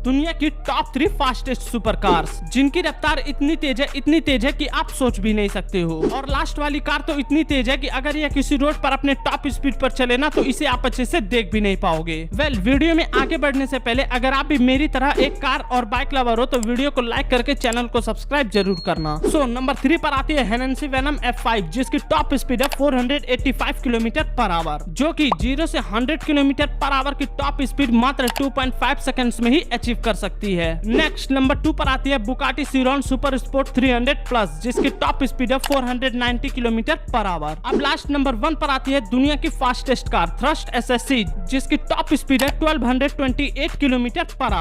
दुनिया की top 3 fastest super cars, जिनकी रफ्तार इतनी तेज है कि आप सोच भी नहीं सकते हो। और लास्ट वाली कार तो इतनी तेज है कि अगर यह किसी रोड पर अपने टॉप स्पीड पर चले ना तो इसे आप अच्छे से देख भी नहीं पाओगे। वीडियो में आगे बढ़ने से पहले अगर आप भी मेरी तरह एक कार और बाइक लवर हो तो वीडियो को लाइक करके चैनल को सब्सक्राइब जरूर करना। नंबर 3 पर आती है हेनेसी वेनम F5, जिसकी टॉप स्पीड है 485 किलोमीटर पर आवर, जो कि 0 से 100 किलोमीटर पर आवर की टॉप स्पीड मात्र 2.5 सेकंड्स में ही अचीव कर सकती है। नेक्स्ट नंबर 2 पर आती है Bugatti Chiron super sport 300 plus, जिसकी टॉप स्पीड है 490 किलोमीटर पर आवर। अब लास्ट नंबर 1 पर आती है दुनिया की फास्टेस्ट कार थ्रस्ट SSC, जिसकी टॉप स्पीड है 1228 किलोमीटर पर आवर।